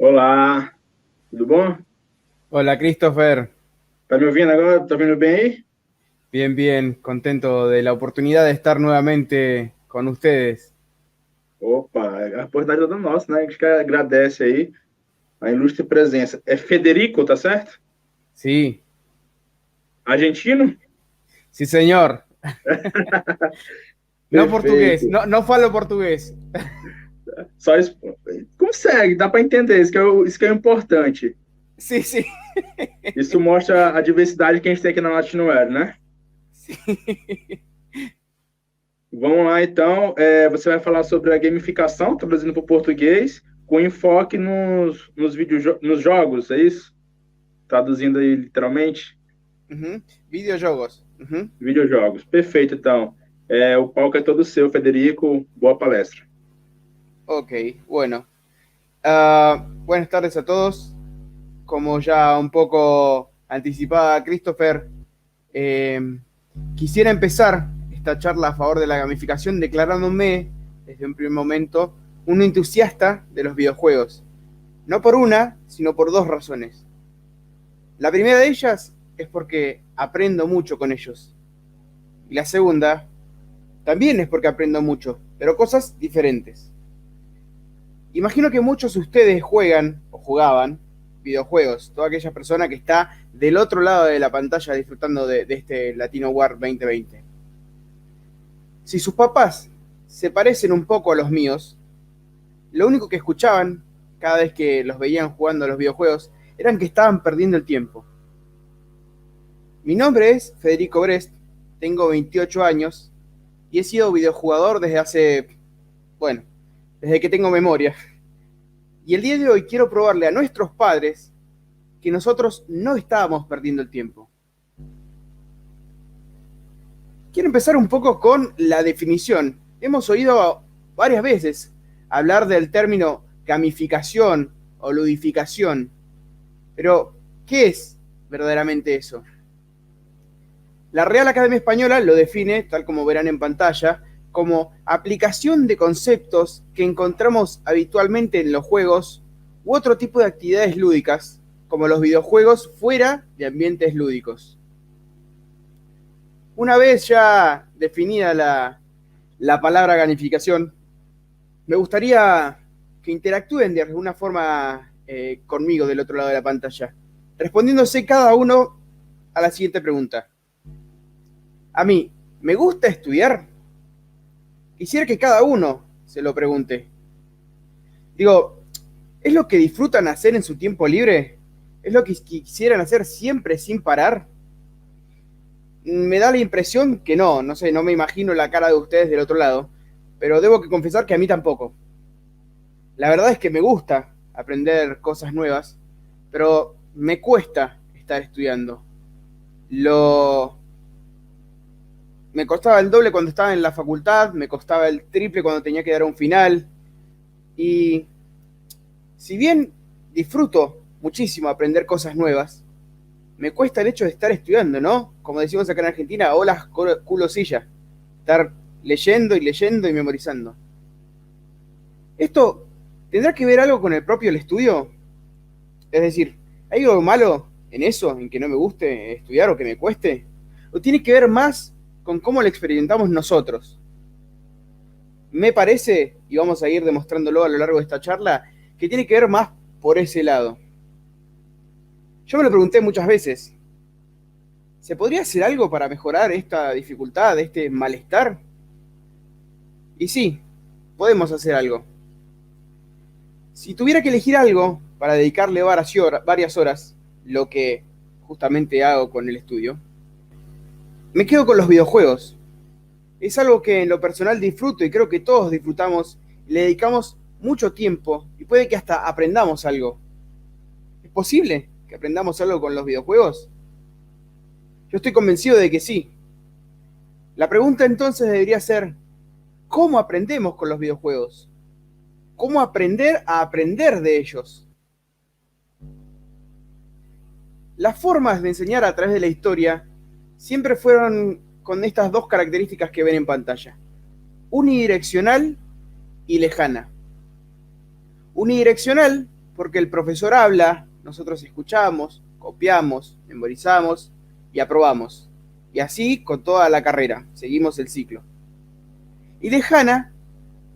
Olá, tudo bom? Hola Christopher, Tá me ouvindo agora? Tá ouvindo bem aí? bien, bien, contento de la oportunidad de estar nuevamente con ustedes. Opa, a oportunidade é toda nossa, né? A gente que agradece aí a ilustre presença. É Federico, tá certo? Sí, Argentino? sí señor, no portugués, Perfeito. no falo portugués. Só isso. Consegue, dá para entender. Isso que é importante. Sí, sí, Isso mostra a diversidade que a gente tem aqui na Latinoamérica, né? sí. Vamos lá, então. Você vai falar sobre a gamificação, traduzindo para o português, com enfoque nos jogos, é isso? Traduzindo aí literalmente. Ujú. Videojuegos. Ujú. Videojogos. Perfeito, então. O palco é todo seu, Federico. Boa palestra. Ok, bueno. Buenas tardes a todos. Como ya un poco anticipaba Christopher, eh, quisiera empezar esta charla a favor de la gamificación declarándome, desde un primer momento, un entusiasta de los videojuegos. No por una, sino por dos razones. La primera de ellas es porque aprendo mucho con ellos. Y la segunda también es porque aprendo mucho, pero cosas diferentes. Imagino que muchos de ustedes juegan o jugaban videojuegos, toda aquella persona que está del otro lado de la pantalla disfrutando de este Latino War 2020. Si sus papás se parecen un poco a los míos, lo único que escuchaban cada vez que los veían jugando a los videojuegos eran que estaban perdiendo el tiempo. Mi nombre es Federico Brest, tengo 28 años y he sido videojugador desde hace, bueno, desde que tengo memoria. Y el día de hoy quiero probarle a nuestros padres que nosotros no estábamos perdiendo el tiempo. Quiero empezar un poco con la definición. Hemos oído varias veces hablar del término gamificación o ludificación, pero ¿qué es verdaderamente eso? La Real Academia Española lo define, tal como verán en pantalla, como aplicación de conceptos que encontramos habitualmente en los juegos u otro tipo de actividades lúdicas, como los videojuegos fuera de ambientes lúdicos. Una vez ya definida la palabra gamificación, me gustaría que interactúen de alguna forma conmigo del otro lado de la pantalla, respondiéndose cada uno a la siguiente pregunta. A mí, ¿me gusta estudiar? Quisiera que cada uno se lo pregunte. Digo, ¿es lo que disfrutan hacer en su tiempo libre? ¿Es lo que quisieran hacer siempre sin parar? Me da la impresión que no, no sé, no me imagino la cara de ustedes del otro lado, pero debo que confesar que a mí tampoco. La verdad es que me gusta aprender cosas nuevas, pero me cuesta estar estudiando. Lo... Me costaba el doble cuando estaba en la facultad, me costaba el triple cuando tenía que dar un final, y si bien disfruto muchísimo aprender cosas nuevas, me cuesta el hecho de estar estudiando, ¿no? Como decimos acá en Argentina, hola culo silla. Estar leyendo y memorizando. ¿Esto tendrá que ver algo con el propio el estudio? Es decir, ¿hay algo malo en eso, en que no me guste estudiar o que me cueste? ¿O tiene que ver más con cómo lo experimentamos nosotros? Me parece, y vamos a ir demostrándolo a lo largo de esta charla, que tiene que ver más por ese lado. Yo me lo pregunté muchas veces. ¿Se podría hacer algo para mejorar esta dificultad, este malestar? Y sí, podemos hacer algo. Si tuviera que elegir algo para dedicarle varias horas, lo que justamente hago con el estudio, me quedo con los videojuegos. Es algo que en lo personal disfruto y creo que todos disfrutamos y le dedicamos mucho tiempo y puede que hasta aprendamos algo. ¿Es posible que aprendamos algo con los videojuegos? Yo estoy convencido de que sí. La pregunta entonces debería ser, ¿cómo aprendemos con los videojuegos? ¿Cómo aprender a aprender de ellos? Las formas de enseñar a través de la historia siempre fueron con estas dos características que ven en pantalla: unidireccional y lejana. Unidireccional porque el profesor habla, nosotros escuchamos, copiamos, memorizamos y aprobamos. Y así con toda la carrera, seguimos el ciclo. Y lejana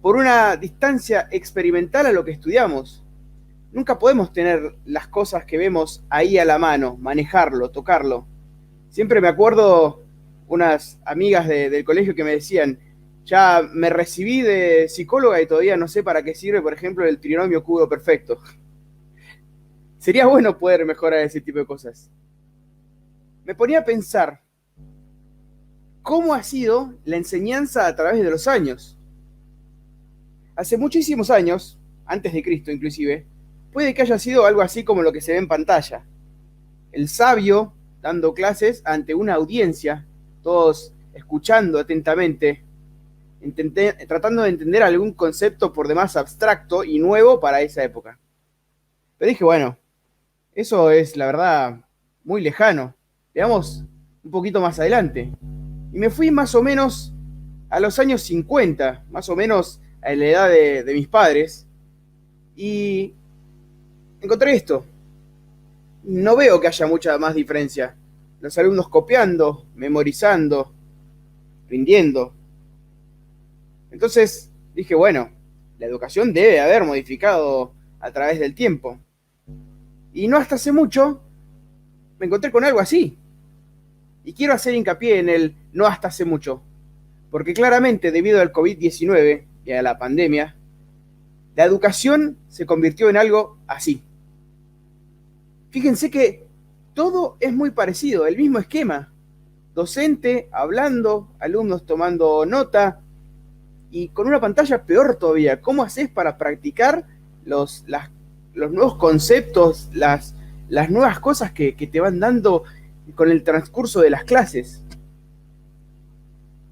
por una distancia experimental a lo que estudiamos. Nunca podemos tener las cosas que vemos ahí a la mano, manejarlo, tocarlo. Siempre me acuerdo unas amigas del colegio que me decían, ya me recibí de psicóloga y todavía no sé para qué sirve, por ejemplo, el trinomio cubo perfecto. Sería bueno poder mejorar ese tipo de cosas. Me ponía a pensar, ¿cómo ha sido la enseñanza a través de los años? Hace muchísimos años, antes de Cristo inclusive, puede que haya sido algo así como lo que se ve en pantalla. El sabio dando clases ante una audiencia, todos escuchando atentamente, tratando de entender algún concepto por demás abstracto y nuevo para esa época. Pero dije, bueno, eso es la verdad muy lejano. Veamos un poquito más adelante. Y me fui más o menos a los años 50, más o menos a la edad de mis padres, y encontré esto. No veo que haya mucha más diferencia. Los alumnos copiando, memorizando, rindiendo. Entonces dije, bueno, la educación debe haber modificado a través del tiempo. Y no hasta hace mucho me encontré con algo así. Y quiero hacer hincapié en el no hasta hace mucho, porque claramente debido al COVID-19 y a la pandemia, la educación se convirtió en algo así. Fíjense que todo es muy parecido, el mismo esquema. Docente hablando, alumnos tomando nota, y con una pantalla peor todavía. ¿Cómo haces para practicar los nuevos conceptos, las nuevas cosas que te van dando con el transcurso de las clases?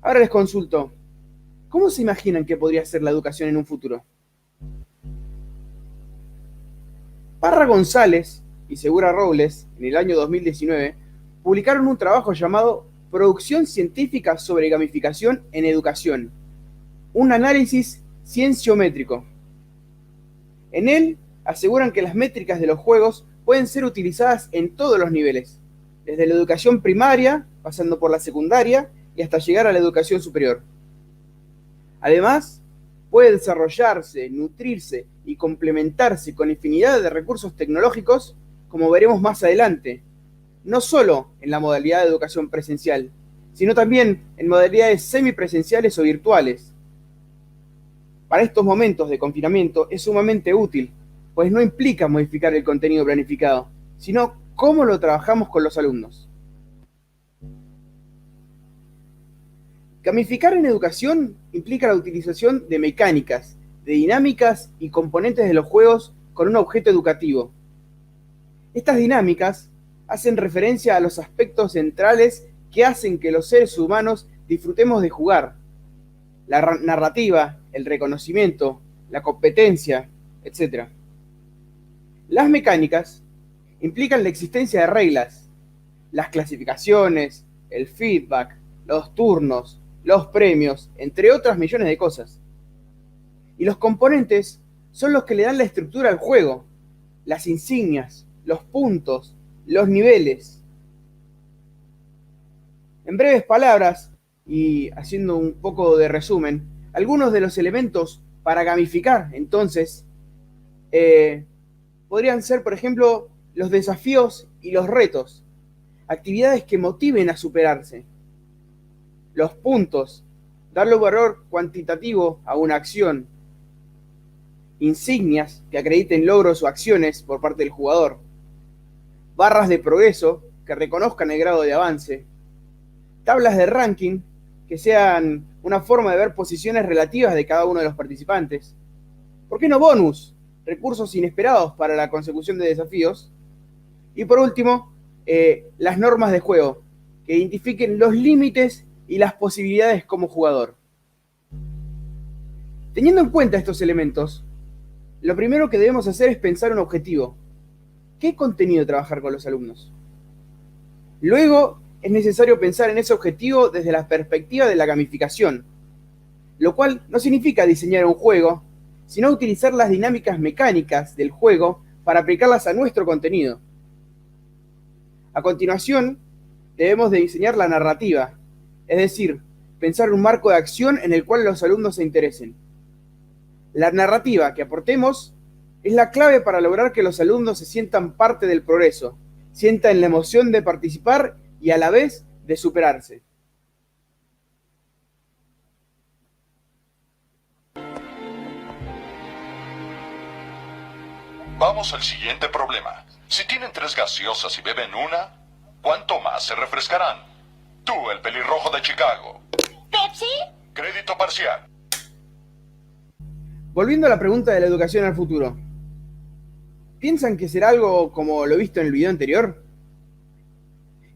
Ahora les consulto, ¿cómo se imaginan que podría ser la educación en un futuro? Parra González y Segura Robles, en el año 2019, publicaron un trabajo llamado Producción Científica sobre Gamificación en Educación, un análisis cienciométrico. En él aseguran que las métricas de los juegos pueden ser utilizadas en todos los niveles, desde la educación primaria, pasando por la secundaria y hasta llegar a la educación superior. Además, puede desarrollarse, nutrirse y complementarse con infinidad de recursos tecnológicos, como veremos más adelante, no solo en la modalidad de educación presencial, sino también en modalidades semipresenciales o virtuales. Para estos momentos de confinamiento es sumamente útil, pues no implica modificar el contenido planificado, sino cómo lo trabajamos con los alumnos. Gamificar en educación implica la utilización de mecánicas, de dinámicas y componentes de los juegos con un objeto educativo. Estas dinámicas hacen referencia a los aspectos centrales que hacen que los seres humanos disfrutemos de jugar: la narrativa, el reconocimiento, la competencia, etc. Las mecánicas implican la existencia de reglas, las clasificaciones, el feedback, los turnos, los premios, entre otras millones de cosas. Y los componentes son los que le dan la estructura al juego, las insignias, los puntos, los niveles. En breves palabras, y haciendo un poco de resumen, algunos de los elementos para gamificar, entonces, podrían ser, por ejemplo, los desafíos y los retos, actividades que motiven a superarse. Los puntos, darle un valor cuantitativo a una acción. Insignias que acrediten logros o acciones por parte del jugador. Barras de progreso que reconozcan el grado de avance. Tablas de ranking que sean una forma de ver posiciones relativas de cada uno de los participantes. ¿Por qué no bonus? Recursos inesperados para la consecución de desafíos. Y por último, las normas de juego, que identifiquen los límites y las posibilidades como jugador. Teniendo en cuenta estos elementos, lo primero que debemos hacer es pensar un objetivo. ¿Qué contenido trabajar con los alumnos? Luego, es necesario pensar en ese objetivo desde la perspectiva de la gamificación, lo cual no significa diseñar un juego, sino utilizar las dinámicas mecánicas del juego para aplicarlas a nuestro contenido. A continuación, debemos de diseñar la narrativa, es decir, pensar un marco de acción en el cual los alumnos se interesen. La narrativa que aportemos es la clave para lograr que los alumnos se sientan parte del progreso, sientan la emoción de participar y a la vez de superarse. Vamos al siguiente problema. Si tienen 3 gaseosas y beben una, ¿cuánto más se refrescarán? Tú, el pelirrojo de Chicago. ¿Pepsi? Crédito parcial. Volviendo a la pregunta de la educación al futuro, ¿piensan que será algo como lo visto en el video anterior?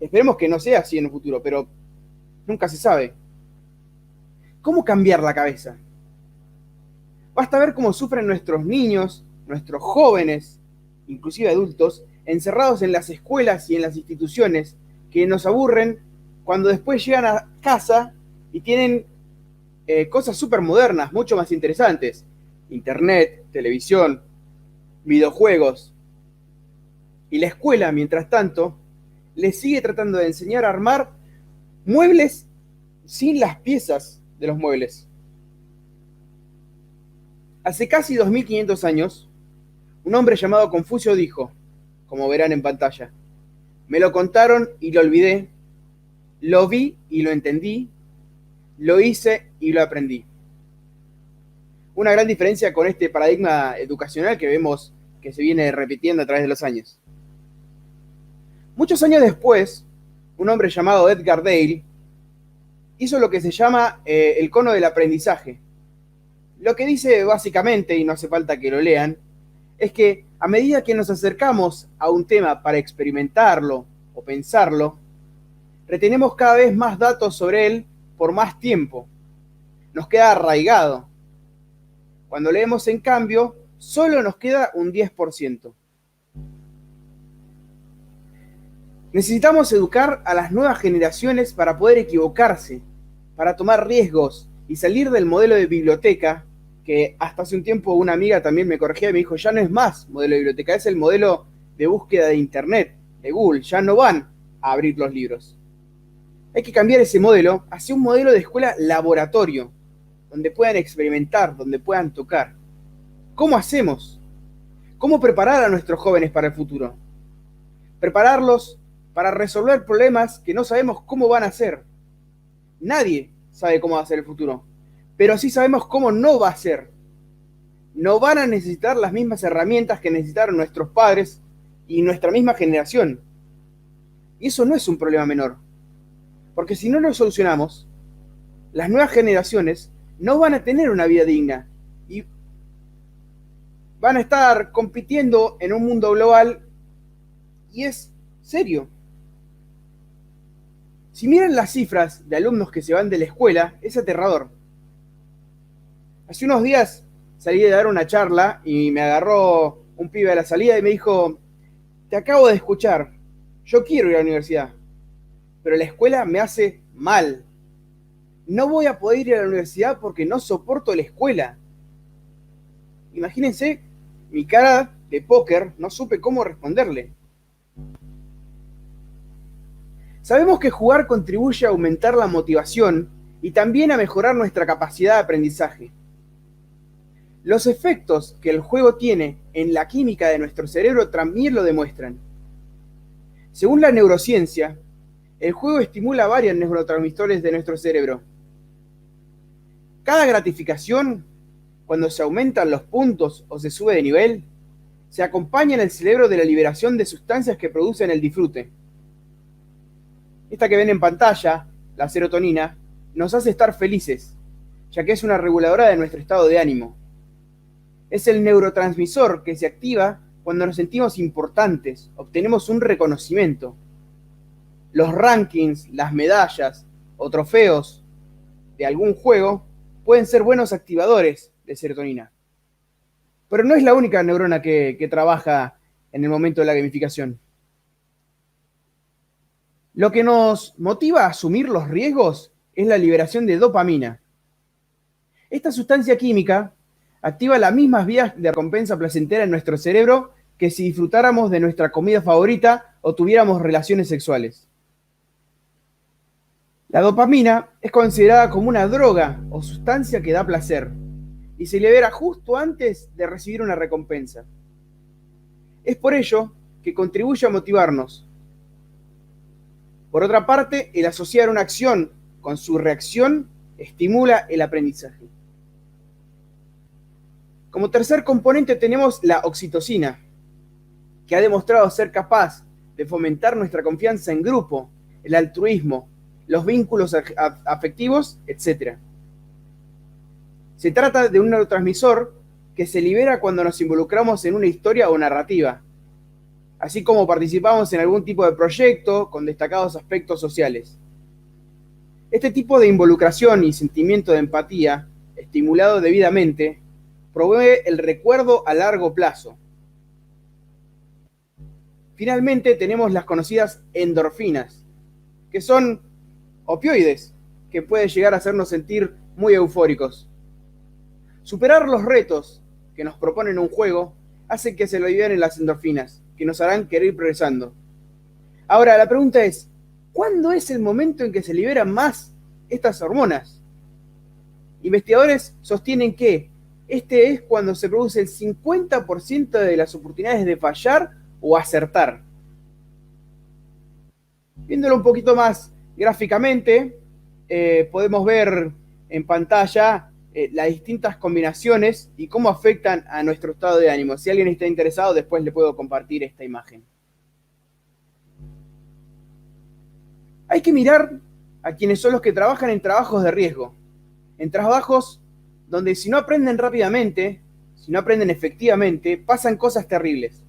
Esperemos que no sea así en el futuro, pero nunca se sabe. ¿Cómo cambiar la cabeza? Basta ver cómo sufren nuestros niños, nuestros jóvenes, inclusive adultos, encerrados en las escuelas y en las instituciones, que nos aburren cuando después llegan a casa y tienen cosas súper modernas, mucho más interesantes. Internet, televisión, videojuegos. Y la escuela, mientras tanto, les sigue tratando de enseñar a armar muebles sin las piezas de los muebles. Hace casi 2500 años, un hombre llamado Confucio dijo, como verán en pantalla, me lo contaron y lo olvidé, lo vi y lo entendí, lo hice y lo aprendí. Una gran diferencia con este paradigma educacional que vemos que se viene repitiendo a través de los años. Muchos años después, un hombre llamado Edgar Dale hizo lo que se llama el cono del aprendizaje. Lo que dice básicamente, y no hace falta que lo lean, es que a medida que nos acercamos a un tema para experimentarlo o pensarlo, retenemos cada vez más datos sobre él por más tiempo. Nos queda arraigado. Cuando leemos, en cambio, solo nos queda un 10%. Necesitamos educar a las nuevas generaciones para poder equivocarse, para tomar riesgos y salir del modelo de biblioteca, que hasta hace un tiempo una amiga también me corregía y me dijo, ya no es más modelo de biblioteca, es el modelo de búsqueda de Internet, de Google, ya no van a abrir los libros. Hay que cambiar ese modelo hacia un modelo de escuela laboratorio, donde puedan experimentar, donde puedan tocar. ¿Cómo hacemos? ¿Cómo preparar a nuestros jóvenes para el futuro? Prepararlos para resolver problemas que no sabemos cómo van a ser. Nadie sabe cómo va a ser el futuro, pero sí sabemos cómo no va a ser. No van a necesitar las mismas herramientas que necesitaron nuestros padres y nuestra misma generación. Y eso no es un problema menor, porque si no lo solucionamos, las nuevas generaciones no van a tener una vida digna y van a estar compitiendo en un mundo global y es serio. Si miran las cifras de alumnos que se van de la escuela, es aterrador. Hace unos días salí de dar una charla y me agarró un pibe a la salida y me dijo, te acabo de escuchar, yo quiero ir a la universidad, pero la escuela me hace mal. No voy a poder ir a la universidad porque no soporto la escuela. Imagínense mi cara de póker, no supe cómo responderle. Sabemos que jugar contribuye a aumentar la motivación y también a mejorar nuestra capacidad de aprendizaje. Los efectos que el juego tiene en la química de nuestro cerebro también lo demuestran. Según la neurociencia, el juego estimula varios neurotransmisores de nuestro cerebro. Cada gratificación, cuando se aumentan los puntos o se sube de nivel, se acompaña en el cerebro de la liberación de sustancias que producen el disfrute. Esta que ven en pantalla, la serotonina, nos hace estar felices, ya que es una reguladora de nuestro estado de ánimo. Es el neurotransmisor que se activa cuando nos sentimos importantes, obtenemos un reconocimiento. Los rankings, las medallas o trofeos de algún juego pueden ser buenos activadores de serotonina. Pero no es la única neurona que trabaja en el momento de la gamificación. Lo que nos motiva a asumir los riesgos es la liberación de dopamina. Esta sustancia química activa las mismas vías de recompensa placentera en nuestro cerebro que si disfrutáramos de nuestra comida favorita o tuviéramos relaciones sexuales. La dopamina es considerada como una droga o sustancia que da placer y se libera justo antes de recibir una recompensa. Es por ello que contribuye a motivarnos. Por otra parte, el asociar una acción con su reacción estimula el aprendizaje. Como tercer componente tenemos la oxitocina, que ha demostrado ser capaz de fomentar nuestra confianza en grupo, el altruismo, los vínculos afectivos, etc. Se trata de un neurotransmisor que se libera cuando nos involucramos en una historia o narrativa, así como participamos en algún tipo de proyecto con destacados aspectos sociales. Este tipo de involucración y sentimiento de empatía, estimulado debidamente, promueve el recuerdo a largo plazo. Finalmente tenemos las conocidas endorfinas, que son opioides que pueden llegar a hacernos sentir muy eufóricos. Superar los retos que nos proponen un juego hace que se lo liberen las endorfinas, que nos harán querer ir progresando. Ahora, la pregunta es, ¿cuándo es el momento en que se liberan más estas hormonas? Investigadores sostienen que este es cuando se produce el 50% de las oportunidades de fallar o acertar. Viéndolo un poquito más gráficamente, podemos ver en pantalla las distintas combinaciones y cómo afectan a nuestro estado de ánimo. Si alguien está interesado, después le puedo compartir esta imagen. Hay que mirar a quienes son los que trabajan en trabajos de riesgo, en trabajos donde si no aprenden rápidamente, si no aprenden efectivamente, pasan cosas terribles.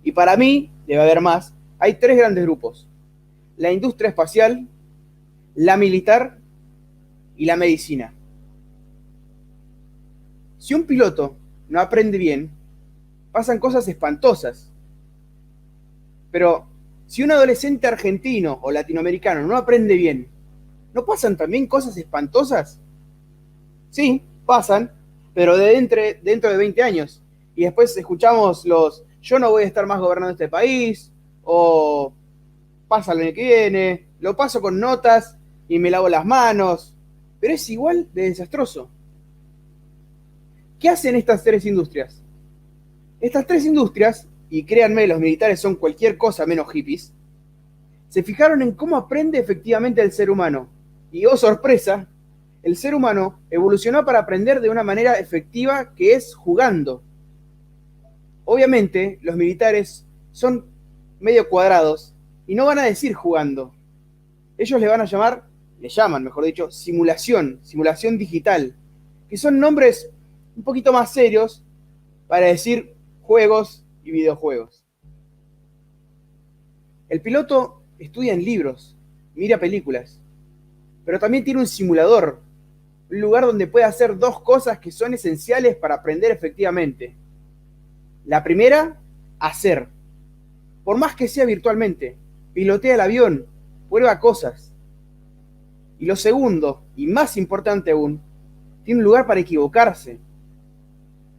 Y para mí, debe haber más, hay tres grandes grupos: la industria espacial, la militar y la medicina. Si un piloto no aprende bien, pasan cosas espantosas. Pero si un adolescente argentino o latinoamericano no aprende bien, ¿no pasan también cosas espantosas? Sí, pasan, pero dentro de 20 años. Y después escuchamos yo no voy a estar más gobernando este país, o pasa el año que viene, lo paso con notas y me lavo las manos, pero es igual de desastroso. ¿Qué hacen estas tres industrias? Estas tres industrias, y créanme, los militares son cualquier cosa menos hippies, se fijaron en cómo aprende efectivamente el ser humano. Y oh sorpresa, el ser humano evolucionó para aprender de una manera efectiva, que es jugando. Obviamente, los militares son medio cuadrados y no van a decir jugando. Ellos le llaman, mejor dicho, simulación digital, que son nombres un poquito más serios para decir juegos y videojuegos. El piloto estudia en libros, mira películas, pero también tiene un simulador, un lugar donde puede hacer dos cosas que son esenciales para aprender efectivamente. La primera, hacer. Por más que sea virtualmente, pilotea el avión, prueba cosas. Y lo segundo, y más importante aún, tiene un lugar para equivocarse.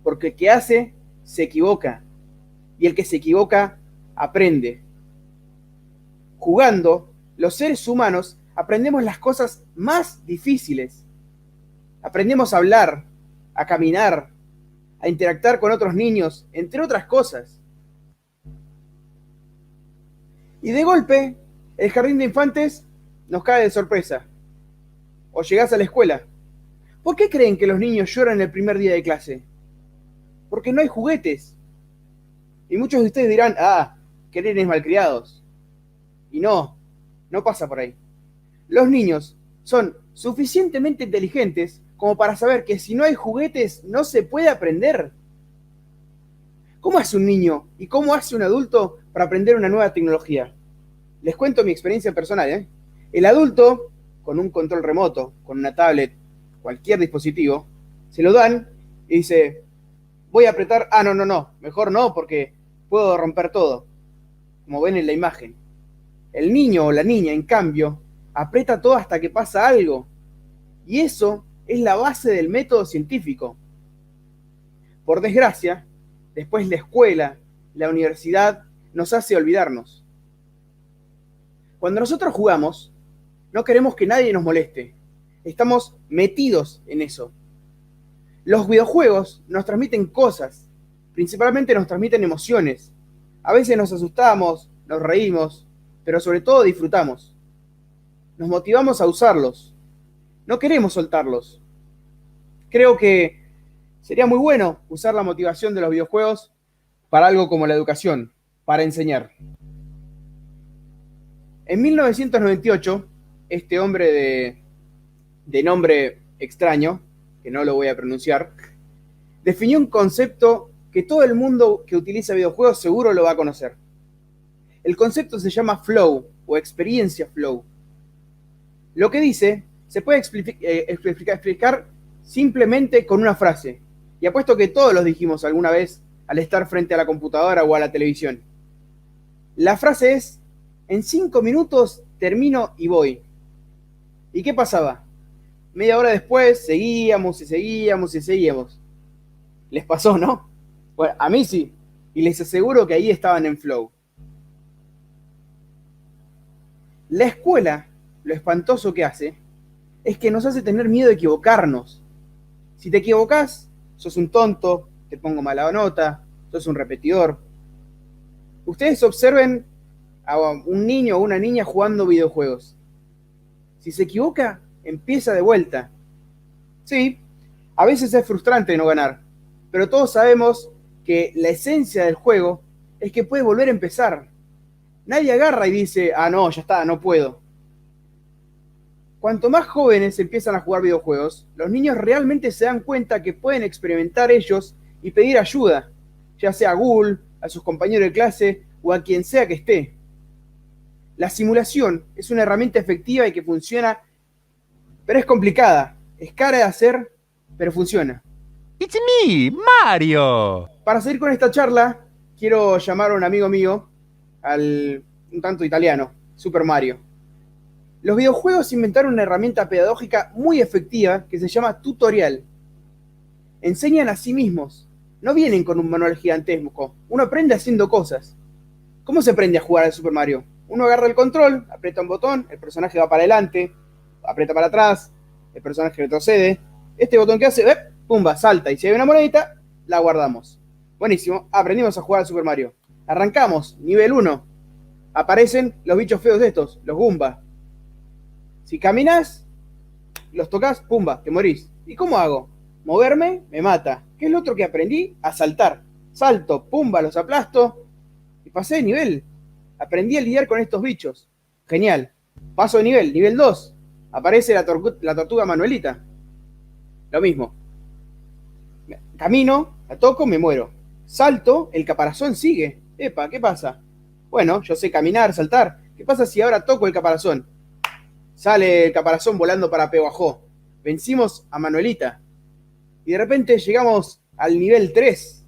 Porque el que hace, se equivoca. Y el que se equivoca, aprende. Jugando, los seres humanos aprendemos las cosas más difíciles. Aprendemos a hablar, a caminar, a interactuar con otros niños, entre otras cosas. Y de golpe, el jardín de infantes nos cae de sorpresa. O llegás a la escuela. ¿Por qué creen que los niños lloran el primer día de clase? Porque no hay juguetes. Y muchos de ustedes dirán, que nenes malcriados. Y no pasa por ahí. Los niños son suficientemente inteligentes como para saber que si no hay juguetes no se puede aprender. ¿Cómo hace un niño y cómo hace un adulto para aprender una nueva tecnología? Les cuento mi experiencia personal. El adulto, con un control remoto, con una tablet, cualquier dispositivo, se lo dan y dice, voy a apretar, no, mejor no, porque puedo romper todo, como ven en la imagen. El niño o la niña, en cambio, aprieta todo hasta que pasa algo. Y eso es la base del método científico. Por desgracia, después la escuela la universidad nos hace olvidarnos. Cuando nosotros jugamos, no queremos que nadie nos moleste. Estamos metidos en eso. Los videojuegos nos transmiten cosas, principalmente nos transmiten emociones. A veces nos asustamos, nos reímos, pero sobre todo disfrutamos. Nos motivamos a usarlos. No queremos soltarlos. Creo que sería muy bueno usar la motivación de los videojuegos para algo como la educación, para enseñar. En 1998, este hombre de nombre extraño, que no lo voy a pronunciar, definió un concepto que todo el mundo que utiliza videojuegos seguro lo va a conocer. El concepto se llama flow o experiencia flow. Lo que dice se puede explicar simplemente con una frase. Y apuesto que todos los dijimos alguna vez al estar frente a la computadora o a la televisión. La frase es: en 5 minutos termino y voy. ¿Y qué pasaba? Media hora después seguíamos y seguíamos y seguíamos. ¿Les pasó, no? Bueno, a mí sí. Y les aseguro que ahí estaban en flow. La escuela, lo espantoso que hace, es que nos hace tener miedo de equivocarnos. Si te equivocás, sos un tonto, te pongo mala nota, sos un repetidor. Ustedes observen a un niño o una niña jugando videojuegos. Si se equivoca, empieza de vuelta. Sí, a veces es frustrante no ganar, pero todos sabemos que la esencia del juego es que puede volver a empezar. Nadie agarra y dice, ah, no, ya está, no puedo. Cuanto más jóvenes empiezan a jugar videojuegos, los niños realmente se dan cuenta que pueden experimentar ellos y pedir ayuda, ya sea a Google, a sus compañeros de clase o a quien sea que esté. La simulación es una herramienta efectiva y que funciona, pero es complicada, es cara de hacer, pero funciona. It's me, Mario. Para seguir con esta charla, quiero llamar a un amigo mío, un tanto italiano, Super Mario. Los videojuegos inventaron una herramienta pedagógica muy efectiva que se llama tutorial. Enseñan a sí mismos, no vienen con un manual gigantesco, uno aprende haciendo cosas. ¿Cómo se aprende a jugar al Super Mario? Uno agarra el control, aprieta un botón, el personaje va para adelante, aprieta para atrás, el personaje retrocede. Este botón que hace, pumba, salta, y si hay una monedita, la guardamos. Buenísimo, aprendimos a jugar al Super Mario. Arrancamos, nivel 1. Aparecen los bichos feos estos, los Goomba. Si caminas, los tocas, pumba, te morís. ¿Y cómo hago? Moverme, me mata. ¿Qué es lo otro que aprendí? A saltar. Salto, pumba, los aplasto y pasé de nivel. Aprendí a lidiar con estos bichos. Genial. Paso de nivel, nivel 2. Aparece la tortuga Manuelita. Lo mismo. Camino, la toco, me muero. Salto, el caparazón sigue. Epa, ¿qué pasa? Bueno, yo sé caminar, saltar. ¿Qué pasa si ahora toco el caparazón? Sale el caparazón volando para Peguajó. Vencimos a Manuelita. Y de repente llegamos al nivel 3.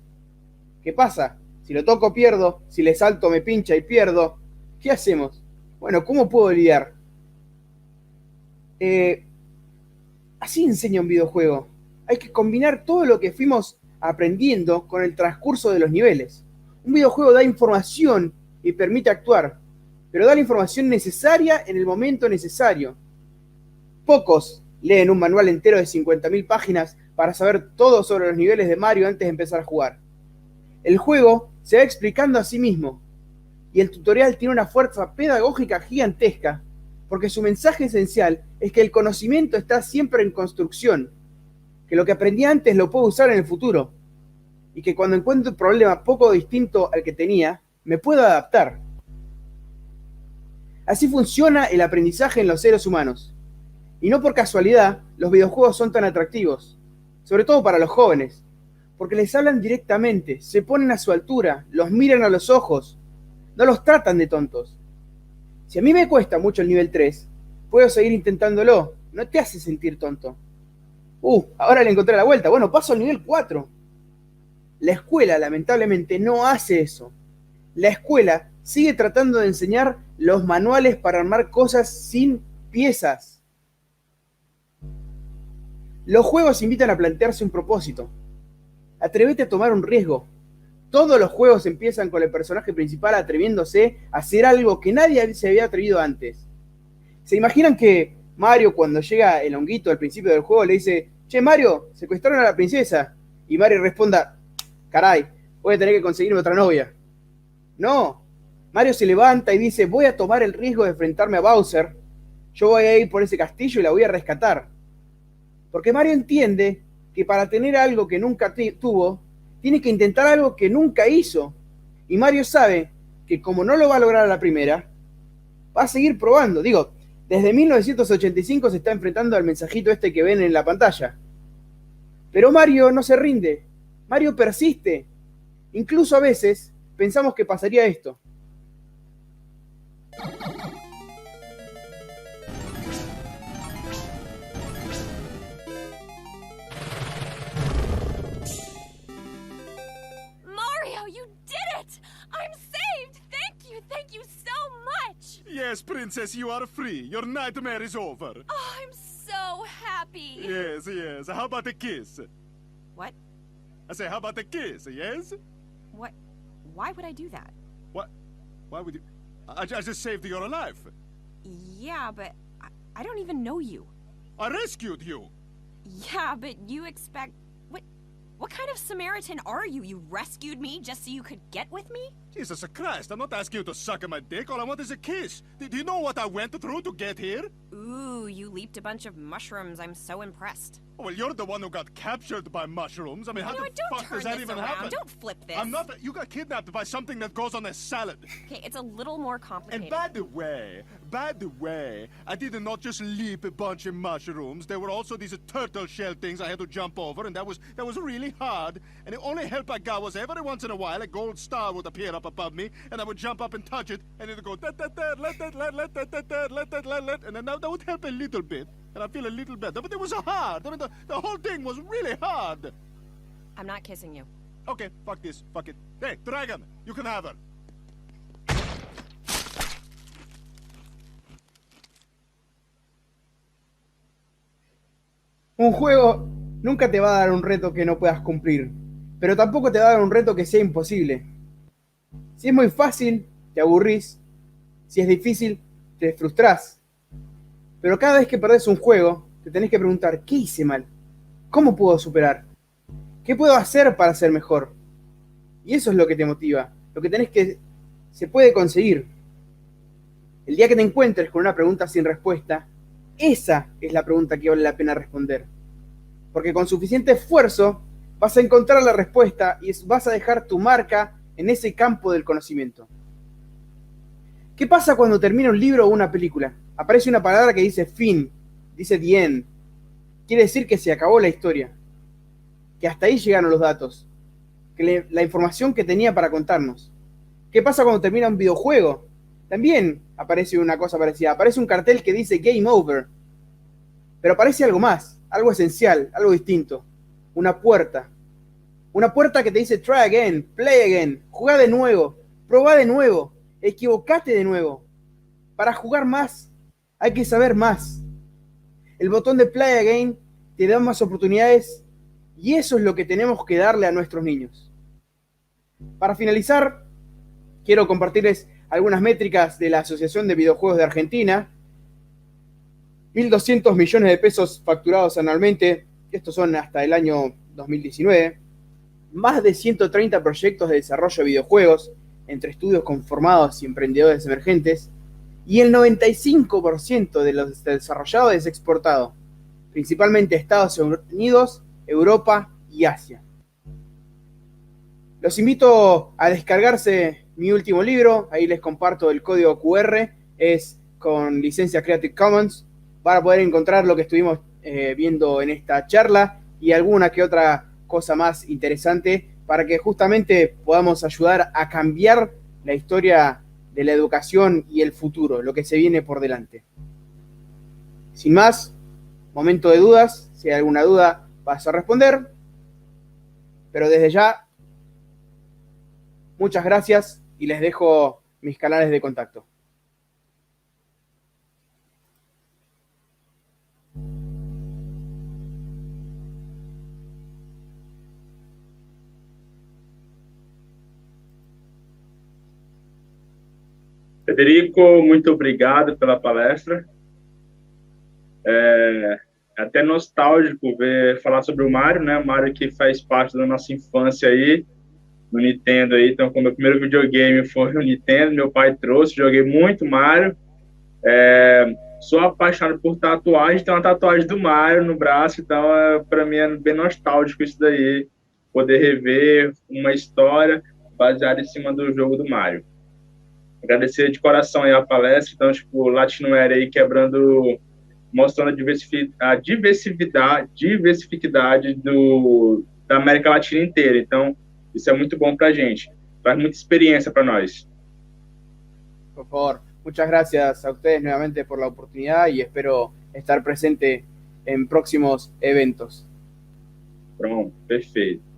¿Qué pasa? Si lo toco pierdo, si le salto me pincha y pierdo. ¿Qué hacemos? Bueno, ¿cómo puedo lidiar? Así enseña un videojuego. Hay que combinar todo lo que fuimos aprendiendo con el transcurso de los niveles. Un videojuego da información y permite actuar, pero da la información necesaria en el momento necesario. Pocos leen un manual entero de 50.000 páginas para saber todo sobre los niveles de Mario antes de empezar a jugar. El juego se va explicando a sí mismo, y el tutorial tiene una fuerza pedagógica gigantesca, porque su mensaje esencial es que el conocimiento está siempre en construcción, que lo que aprendí antes lo puedo usar en el futuro, y que cuando encuentro un problema poco distinto al que tenía, me puedo adaptar. Así funciona el aprendizaje en los seres humanos. Y no por casualidad, los videojuegos son tan atractivos, sobre todo para los jóvenes, porque les hablan directamente, se ponen a su altura, los miran a los ojos, no los tratan de tontos. Si a mí me cuesta mucho el nivel 3, puedo seguir intentándolo, no te hace sentir tonto. Ahora le encontré la vuelta, bueno, paso al nivel 4. La escuela, lamentablemente, no hace eso. La escuela sigue tratando de enseñar los manuales para armar cosas sin piezas. Los juegos invitan a plantearse un propósito. Atrévete a tomar un riesgo. Todos los juegos empiezan con el personaje principal atreviéndose a hacer algo que nadie se había atrevido antes. ¿Se imaginan que Mario, cuando llega el honguito al principio del juego, le dice: che, Mario, secuestraron a la princesa? Y Mario responda: caray, voy a tener que conseguirme otra novia. No, Mario se levanta y dice: voy a tomar el riesgo de enfrentarme a Bowser. Yo voy a ir por ese castillo y la voy a rescatar. Porque Mario entiende que para tener algo que nunca tuvo, tiene que intentar algo que nunca hizo. Y Mario sabe que como no lo va a lograr a la primera, va a seguir probando. Digo, desde 1985 se está enfrentando al mensajito este que ven en la pantalla. Pero Mario no se rinde. Mario persiste. Incluso a veces pensamos que pasaría esto. Yes, princess, you are free. Your nightmare is over. Oh, I'm so happy. Yes, yes. How about a kiss? What? I say, how about a kiss, yes? What? Why would I do that? What? Why would you... I just saved your life. Yeah, but I don't even know you. I rescued you. Yeah, but you expect... What kind of Samaritan are you? You rescued me just so you could get with me? Jesus Christ, I'm not asking you to suck my dick. All I want is a kiss. Do you know what I went through to get here? Ooh, you leaped a bunch of mushrooms. I'm so impressed. Well, you're the one who got captured by mushrooms. I mean, how the fuck does that even happen? Don't flip this. I'm not... You got kidnapped by something that goes on a salad. Okay, it's a little more complicated. And by the way, I did not just leap a bunch of mushrooms. There were also these turtle shell things I had to jump over, and that was really hard. And the only help I got was every once in a while a gold star would appear up above me, and I would jump up and touch it, and it would go and then that would help a little bit, and I feel a little better. But it was hard. I mean, the whole thing was really hard. I'm not kissing you. Okay, fuck this. Fuck it. Hey, Dragon, you can have her. Un juego nunca te va a dar un reto que no puedas cumplir, pero tampoco te va a dar un reto que sea imposible. Si es muy fácil, te aburrís. Si es difícil, te frustrás. Pero cada vez que perdés un juego, te tenés que preguntar: ¿qué hice mal? ¿Cómo puedo superar? ¿Qué puedo hacer para ser mejor? Y eso es lo que te motiva, lo que tenés que se puede conseguir. El día que te encuentres con una pregunta sin respuesta, esa es la pregunta que vale la pena responder. Porque con suficiente esfuerzo vas a encontrar la respuesta y vas a dejar tu marca en ese campo del conocimiento. ¿Qué pasa cuando termina un libro o una película? Aparece una palabra que dice fin, dice the end. Quiere decir que se acabó la historia, que hasta ahí llegaron los datos, que la información que tenía para contarnos. ¿Qué pasa cuando termina un videojuego? También aparece una cosa parecida. Aparece un cartel que dice Game Over. Pero aparece algo más, algo esencial, algo distinto. Una puerta. Una puerta que te dice try again, play again, jugá de nuevo, probá de nuevo, equivocate de nuevo. Para jugar más, hay que saber más. El botón de play again te da más oportunidades y eso es lo que tenemos que darle a nuestros niños. Para finalizar, quiero compartirles algunas métricas de la Asociación de Videojuegos de Argentina. 1.200 millones de pesos facturados anualmente, estos son hasta el año 2019. Más de 130 proyectos de desarrollo de videojuegos, entre estudios conformados y emprendedores emergentes, y el 95% de los desarrollados es exportado, principalmente a Estados Unidos, Europa y Asia. Los invito a descargarse mi último libro, ahí les comparto el código QR, es con licencia Creative Commons, para poder encontrar lo que estuvimos viendo en esta charla y alguna que otra cosa más interesante para que justamente podamos ayudar a cambiar la historia de la educación y el futuro, lo que se viene por delante. Sin más, momento de dudas, si hay alguna duda vas a responder, pero desde ya, muchas gracias y les dejo mis canales de contacto. Federico, muito obrigado pela palestra. É até nostálgico falar sobre o Mario, né? O Mario que faz parte da nossa infância aí, no Nintendo aí. Então, como meu primeiro videogame foi o Nintendo, meu pai trouxe, joguei muito Mario. Sou apaixonado por tatuagem, tem uma tatuagem do Mario no braço, então para mim é bem nostálgico isso daí, poder rever uma história baseada em cima do jogo do Mario. Agradecer de coração aí a palestra, então, tipo, Latinoera aí quebrando, mostrando a diversificidade da América Latina inteira. Então, isso é muito bom pra gente, traz muita experiência para nós. Por favor, muchas gracias a ustedes nuevamente por la oportunidad y espero estar presente en próximos eventos. Pronto, perfeito.